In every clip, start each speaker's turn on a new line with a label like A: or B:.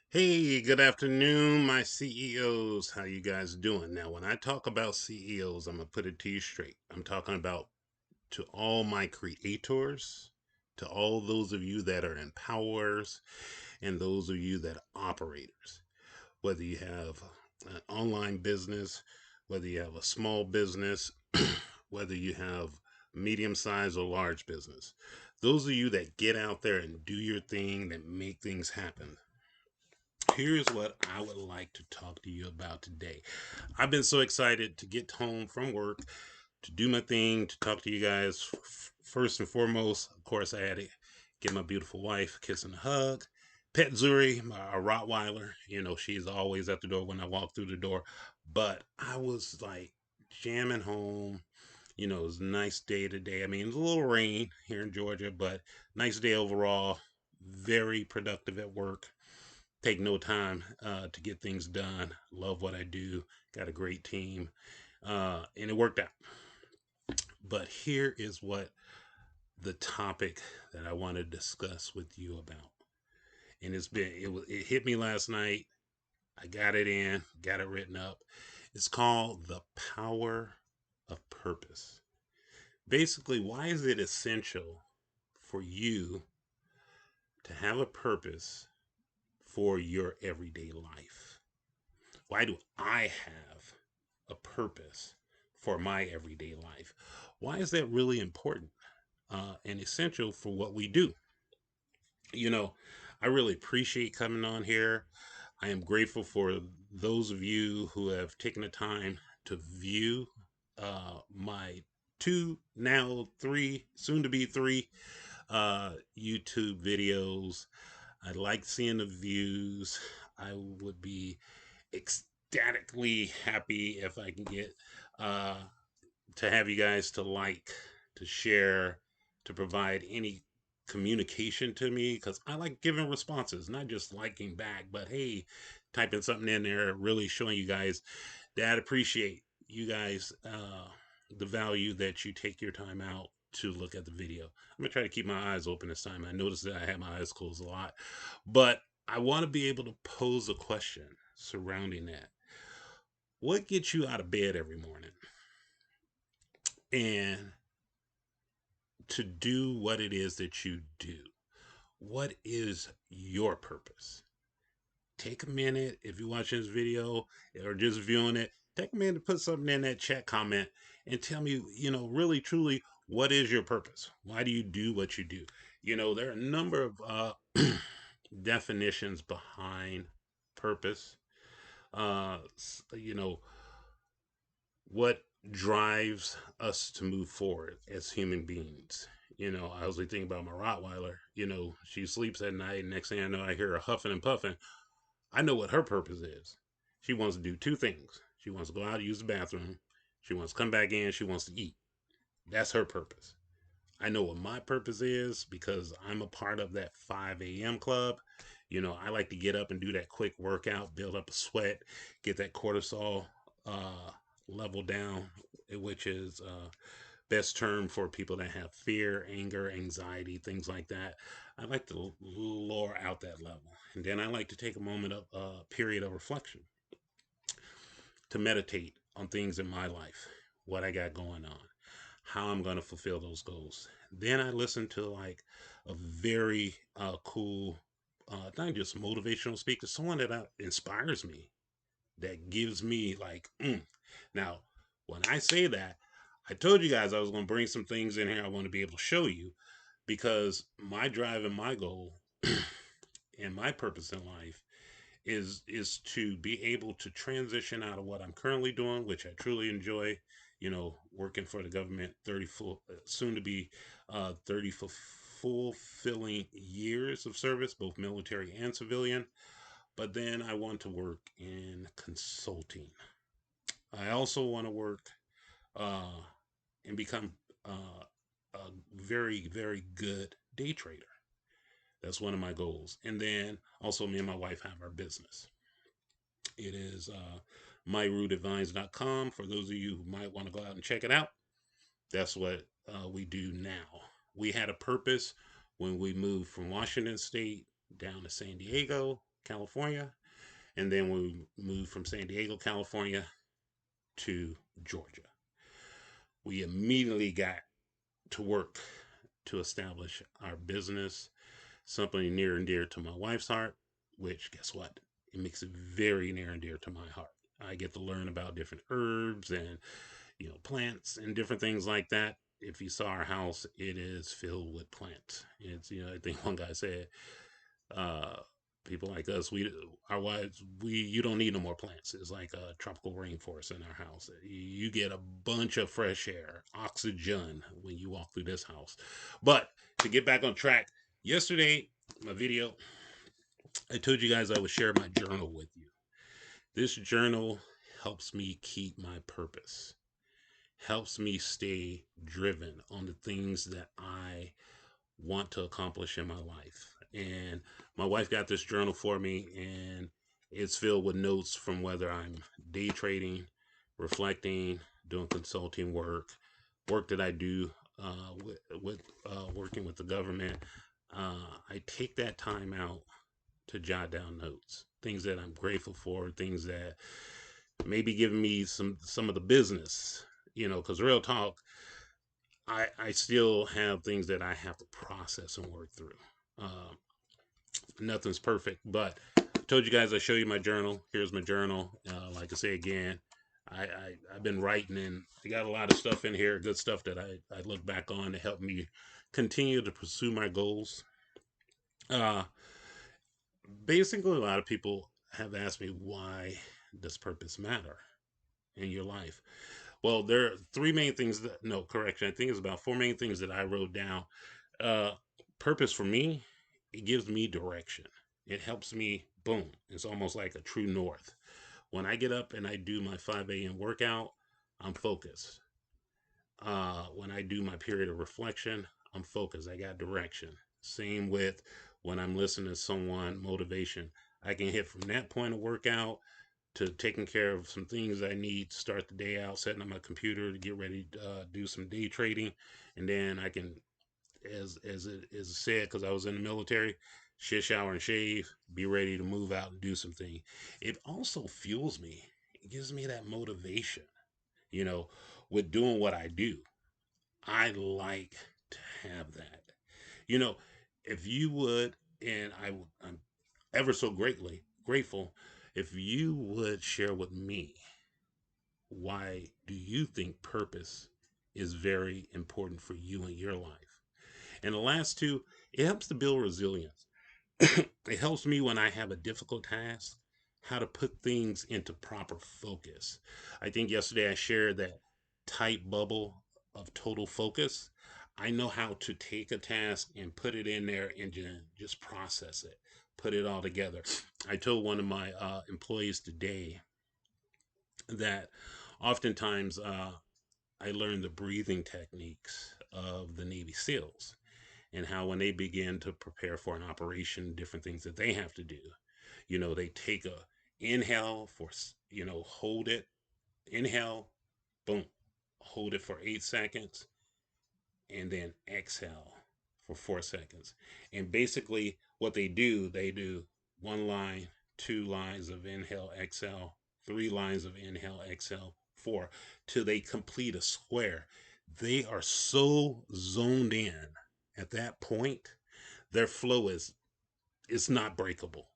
A: Hey, good afternoon, my CEOs. How you guys doing? Now, when I talk about CEOs, I'm gonna put it to you straight. I'm talking about to all my creators, to all those of you that are empowers, and those of you that are operators. Whether you have an online business, whether you have a small business, whether you have medium-sized or large business. Those of you that get out there and do your thing, that make things happen. Here's what I would like to talk to you about today. I've been so excited to get home from work, to do my thing, to talk to you guys. First and foremost, of course, I had to give my beautiful wife a kiss and a hug. Pet Zuri, my Rottweiler, she's always at the door when I walk through the door. But I was like jamming home. It was a nice day today. I mean, it's a little rain here in Georgia, but nice day overall. Very productive at work, take no time to get things done. Love what I do. Got a great team, and it worked out. But here is what the topic that I want to discuss with you about, and it hit me last night. I got it in, got it written up. It's called the power of purpose. Basically, why is it essential for you to have a purpose for your everyday life? Why do I have a purpose for my everyday life? Why is that really important and essential for what we do? You know, I really appreciate coming on here. I am grateful for those of you who have taken the time to view my two, now three, soon to be three YouTube videos. I like seeing the views. I would be ecstatically happy if I can get uh, to have you guys to like, to share, to provide any communication to me because I like giving responses, not just liking back, but hey, typing something in there, really showing you guys that I appreciate you guys, the value that you take your time out to look at the video. I'm gonna try to keep my eyes open this time. I noticed that I have my eyes closed a lot, but I want to be able to pose a question surrounding that. What gets you out of bed every morning and to do what it is that you do? What is your purpose? Take a minute if you're watching this video or just viewing it. Take a minute to put something in that chat comment and tell me, really truly, what is your purpose? Why do you do what you do? There are a number of definitions behind purpose. Uh, you know, what drives us to move forward as human beings. I was thinking about my Rottweiler. She sleeps at night, and next thing I know, I hear her huffing and puffing. I know what her purpose is. She wants to do two things. She wants to go out and use the bathroom. She wants to come back in. She wants to eat. That's her purpose. I know what my purpose is because I'm a part of that 5 a.m. club. I like to get up and do that quick workout, build up a sweat, get that cortisol uh, level down, which is best term for people that have fear, anger, anxiety, things like that. I like to lower out that level. And then I like to take a moment of period of reflection to meditate on things in my life, what I got going on, how I'm going to fulfill those goals. Then I listen to like a very cool, not just motivational speaker, someone that inspires me, that gives me like, Now, when I say that, I told you guys I was going to bring some things in here I want to be able to show you because my drive and my goal and my purpose in life is to be able to transition out of what I'm currently doing, which I truly enjoy. Working for the government, 30 full, soon to be 30 fulfilling years of service, both military and civilian. But then I want to work in consulting. I also want to work uh, and become a very, very good day trader. That's one of my goals. And then also, me and my wife have our business. It is myrootedvines.com. For those of you who might want to go out and check it out, that's what we do now. We had a purpose when we moved from Washington State down to San Diego. California, and then we moved from San Diego, California to Georgia. We immediately got to work to establish our business, something near and dear to my wife's heart, which, guess what? It makes it very near and dear to my heart. I get to learn about different herbs and, plants and different things like that. If you saw our house, it is filled with plants. It's, I think one guy said, uh, people like us, our wives, you don't need no more plants. It's like a tropical rainforest in our house. You get a bunch of fresh air, oxygen when you walk through this house. But to get back on track, yesterday, my video, I told you guys I would share my journal with you. This journal helps me keep my purpose, helps me stay driven on the things that I want to accomplish in my life. And my wife got this journal for me, and it's filled with notes from whether I'm day trading, reflecting, doing consulting work that I do with working with the government. I take that time out to jot down notes, things that I'm grateful for, things that maybe giving me some of the business, because real talk, I still have things that I have to process and work through. Uh, Nothing's perfect, but I told you guys I show you my journal. Here's my journal. Like I say again, I've been writing, and I got a lot of stuff in here, good stuff that I look back on to help me continue to pursue my goals. Uh, Basically, a lot of people have asked me, why does purpose matter in your life? Well, there are three main things that, no, correction, I think it's about four main things that I wrote down. uh Purpose for me, it gives me direction. It helps me, boom, it's almost like a true north. When I get up and I do my 5 a.m. workout, I'm focused. When I do my period of reflection, I'm focused. I got direction. Same with when I'm listening to someone, motivation. I can hit from that point of workout to taking care of some things I need to start the day out, setting up my computer to get ready to do some day trading, and then I can, as it is said, because I was in the military, shit, shower, and shave, be ready to move out and do something. It also fuels me. It gives me that motivation, you know, with doing what I do. I like to have that. You know, if you would, and I'm ever so greatly grateful if you would share with me, why do you think purpose is very important for you in your life? And the last two, it helps to build resilience. It helps me when I have a difficult task, how to put things into proper focus. I think yesterday I shared that tight bubble of total focus. I know how to take a task and put it in there and just process it, put it all together. I told one of my employees today that oftentimes I learned the breathing techniques of the Navy SEALs, and how when they begin to prepare for an operation, different things that they have to do. They take a inhale for, hold it, inhale, boom, hold it for 8 seconds, and then exhale for 4 seconds. And basically, what they do one line, 2 lines of inhale, exhale, 3 lines of inhale, exhale, four, till they complete a square. They are so zoned in at that point, their flow is not breakable.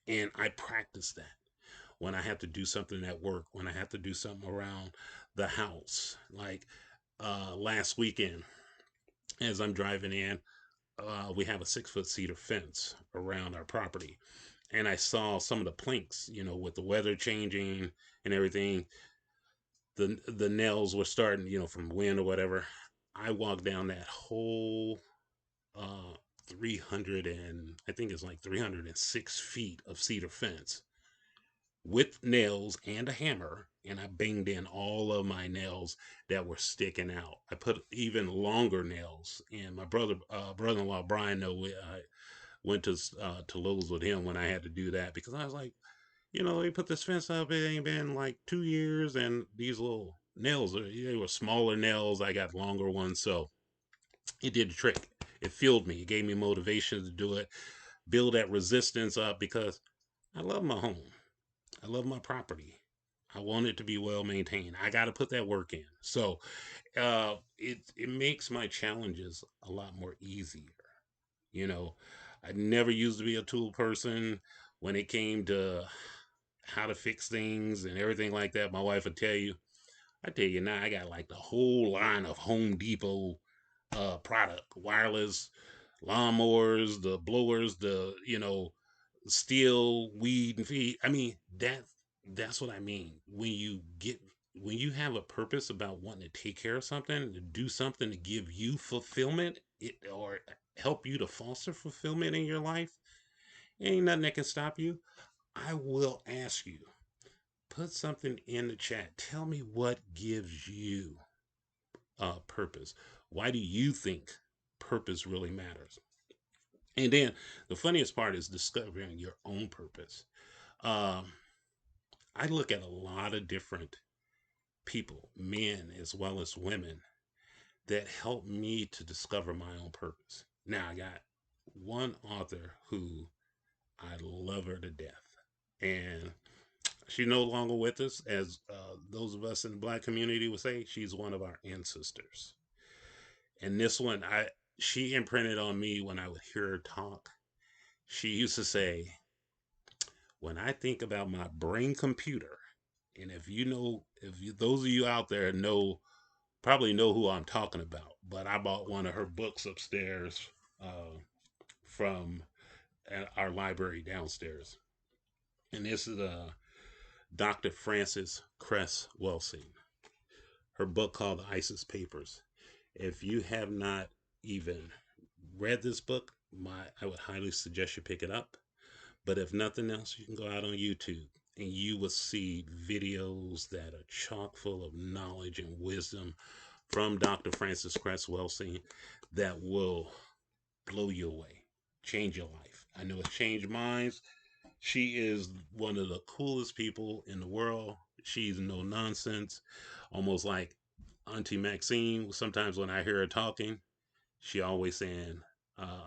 A: And I practice that when I have to do something at work, when I have to do something around the house. Like last weekend, as I'm driving in, we have a 6 foot cedar fence around our property. And I saw some of the planks, with the weather changing and everything, the nails were starting, from wind or whatever. I walked down that whole 300, and I think it's like 306 feet of cedar fence with nails and a hammer, and I banged in all of my nails that were sticking out. I put even longer nails, and my brother-in-law Brian, I went to Lowe's with him when I had to do that, because I was like, they put this fence up. It ain't been like 2 years, and these little nails, they were smaller nails. I got longer ones, so it did the trick. It fueled me. It gave me motivation to do it, build that resistance up, because I love my home. I love my property. I want it to be well maintained. I got to put that work in. So it makes my challenges a lot more easier. You know, I never used to be a tool person. When it came to how to fix things and everything like that, my wife would tell you. I tell you now, I got like the whole line of Home Depot product, wireless lawnmowers, the blowers, the steel weed and feed. I mean that's what I mean. When you have a purpose about wanting to take care of something, to do something to give you fulfillment, or help you to foster fulfillment in your life, ain't nothing that can stop you. I will ask you, put something in the chat. Tell me what gives you purpose. Why do you think purpose really matters? And then the funniest part is discovering your own purpose. Um, I look at a lot of different people, men as well as women, that help me to discover my own purpose. Now, I got one author who I love her to death. And she's no longer with us, as those of us in the black community would say. She's one of our ancestors. And this one, she imprinted on me when I would hear her talk. She used to say, when I think about my brain computer, and those of you out there probably know who I'm talking about, but I bought one of her books upstairs from our library downstairs. And this is Dr. Frances Cress Welsing, her book called The ISIS Papers. If you have not even read this book, I would highly suggest you pick it up. But if nothing else, you can go out on YouTube and you will see videos that are chock full of knowledge and wisdom from Dr. Frances Cress Welsing that will blow you away, change your life. I know it's changed mine. She is one of the coolest people in the world. She's no nonsense, almost like Auntie Maxine. Sometimes when I hear her talking, she always saying,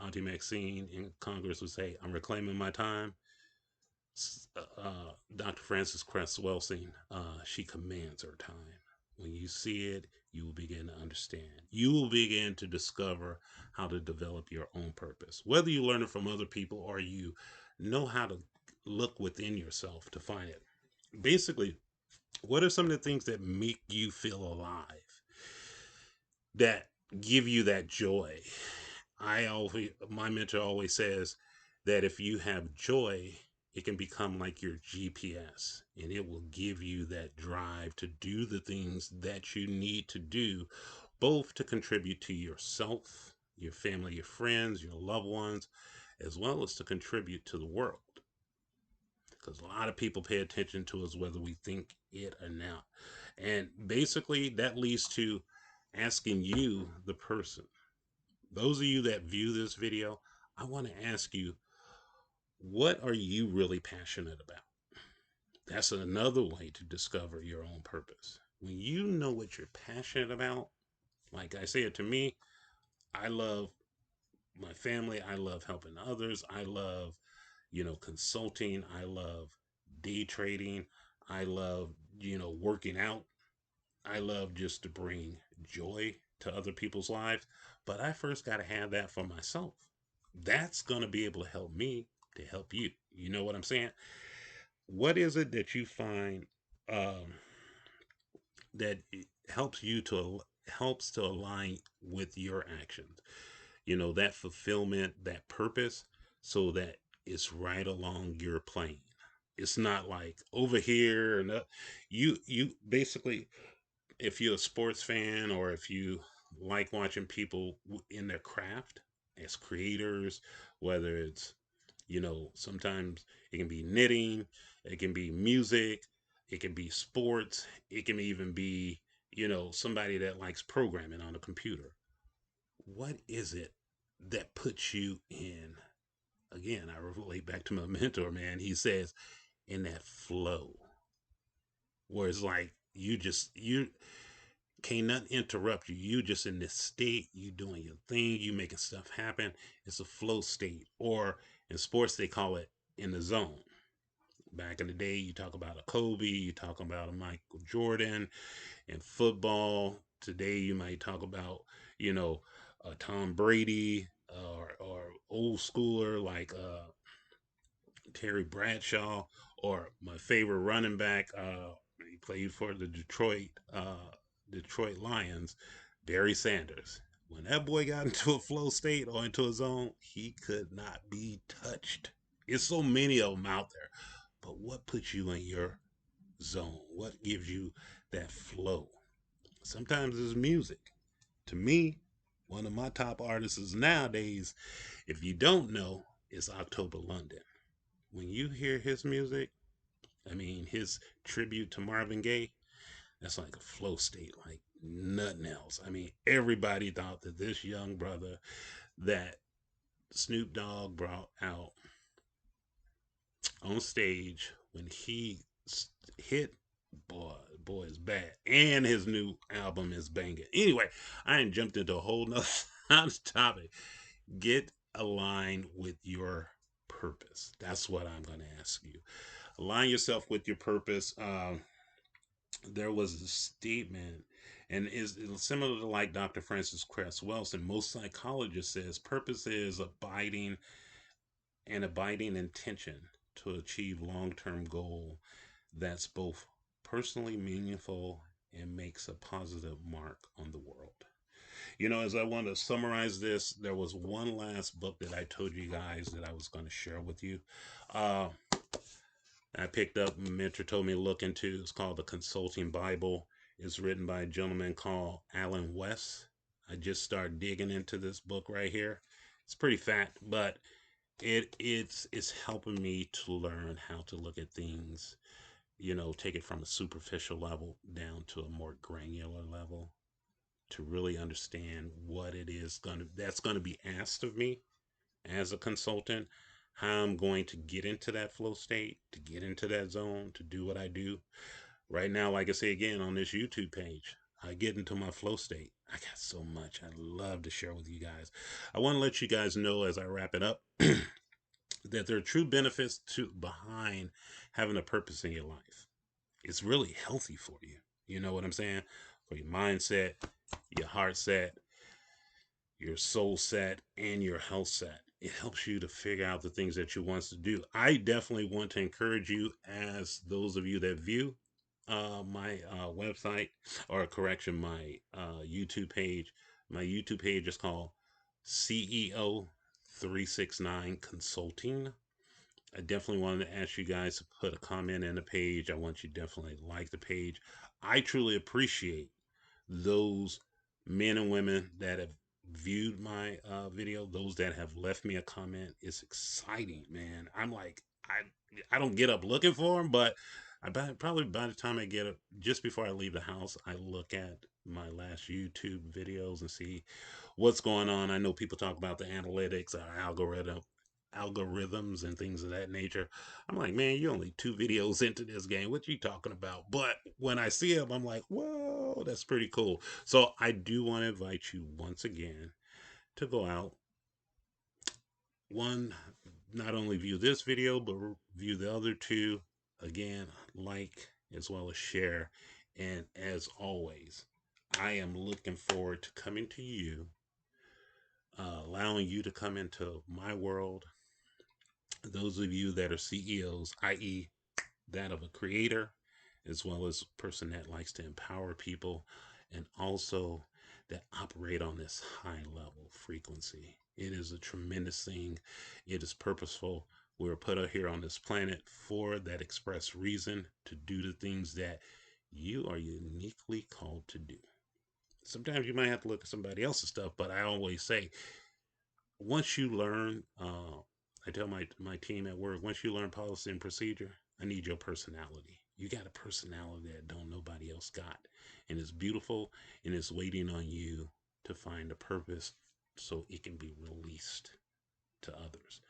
A: Auntie Maxine in Congress would say, I'm reclaiming my time. Dr. Frances Cress Welsing, she commands her time. When you see it, you will begin to understand. You will begin to discover how to develop your own purpose. Whether you learn it from other people or you know how to look within yourself to find it. Basically, what are some of the things that make you feel alive? That give you that joy? My mentor always says that if you have joy, it can become like your GPS, and it will give you that drive to do the things that you need to do, both to contribute to yourself, your family, your friends, your loved ones, as well as to contribute to the world. Because a lot of people pay attention to us whether we think it or not. And basically, that leads to asking you, the person, those of you that view this video, I want to ask you, what are you really passionate about? That's another way to discover your own purpose. When you know what you're passionate about, like I said, to me, I love my family. I love helping others. I love, consulting. I love day trading. I love, working out. I love just to bring joy to other people's lives. But I first got to have that for myself. That's going to be able to help me to help you. You know what I'm saying? What is it that you find um, that helps to align with your actions? That fulfillment, that purpose, so that it's right along your plane. It's not like over here and you basically, if you're a sports fan or if you like watching people in their craft as creators, whether it's, sometimes it can be knitting, it can be music, it can be sports, it can even be, somebody that likes programming on a computer. What is it that puts you in? Again, I relate back to my mentor, man. He says, in that flow, where it's like you can't nothing interrupt you. You just in this state, you doing your thing, you making stuff happen. It's a flow state, or in sports they call it in the zone. Back in the day, you talk about a Kobe, you talk about a Michael Jordan in football. Today, you might talk about, you know, Tom Brady or old schooler like Terry Bradshaw, or my favorite running back. He played for the Detroit Lions, Barry Sanders. When that boy got into a flow state or into a zone, he could not be touched. There's so many of them out there. But what puts you in your zone? What gives you that flow? Sometimes it's music. To me, one of my top artists nowadays, if you don't know, is October London. When you hear his music, I mean, his tribute to Marvin Gaye, that's like a flow state, like nothing else. I mean, everybody thought that this young brother that Snoop Dogg brought out on stage when he hit, boy is bad, and his new album is banging. Anyway, I ain't jumped into a whole nother topic. Get aligned with your purpose. That's what I'm going to ask you. Align yourself with your purpose. There was a statement, and is similar to like Dr. Francis Cress Welsing. Most psychologists says purpose is abiding intention to achieve long-term goal that's both personally meaningful and makes a positive mark on the world. As I want to summarize this, there was one last book that I told you guys that I was going to share with you. Uh, I picked up, mentor told me to look into. It's called The Consulting Bible. It's written by a gentleman called Alan West. I just started digging into this book right here. It's pretty fat, but it's helping me to learn how to look at things, take it from a superficial level down to a more granular level, to really understand what it is that's going to be asked of me as a consultant, how I'm going to get into that flow state, to get into that zone, to do what I do. Right now, like I say again, on this YouTube page, I get into my flow state. I got so much I love to share with you guys. I want to let you guys know as I wrap it up that there are true benefits to behind having a purpose in your life. It's really healthy for you. You know what I'm saying? For your mindset, your heart set, your soul set, and your health set. It helps you to figure out the things that you want to do. I definitely want to encourage you, as those of you that view my website, or correction, my YouTube page. My YouTube page is called CEO 369 Consulting. I definitely wanted to ask you guys to put a comment in the page. I want you to definitely like the page. I truly appreciate those men and women that have viewed my video, those that have left me a comment. It's exciting, man. I'm like, I don't get up looking for them, but probably by the time I get up, just before I leave the house, I look at my last YouTube videos and see what's going on. I know people talk about the analytics, our algorithms and things of that nature. I'm like, man, you're only 2 videos into this game. What you talking about? But when I see them, I'm like, whoa, that's pretty cool. So I do want to invite you once again to go out. One, not only view this video, but view the other two. Again, like as well as share. And as always, I am looking forward to coming to you, allowing you to come into my world. Those of you that are CEOs, i.e., that of a creator, as well as a person that likes to empower people, and also that operate on this high level frequency. It is a tremendous thing. It is purposeful. We were put out here on this planet for that express reason, to do the things that you are uniquely called to do. Sometimes you might have to look at somebody else's stuff, but I always say, once you learn, I tell my team at work, once you learn policy and procedure, I need your personality. You got a personality that don't nobody else got. And it's beautiful, and it's waiting on you to find a purpose so it can be released to others.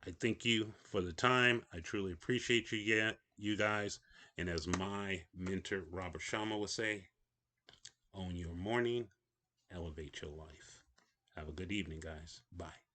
A: I thank you for the time. I truly appreciate you guys. And as my mentor Robert Sharma would say, own your morning, elevate your life. Have a good evening, guys. Bye.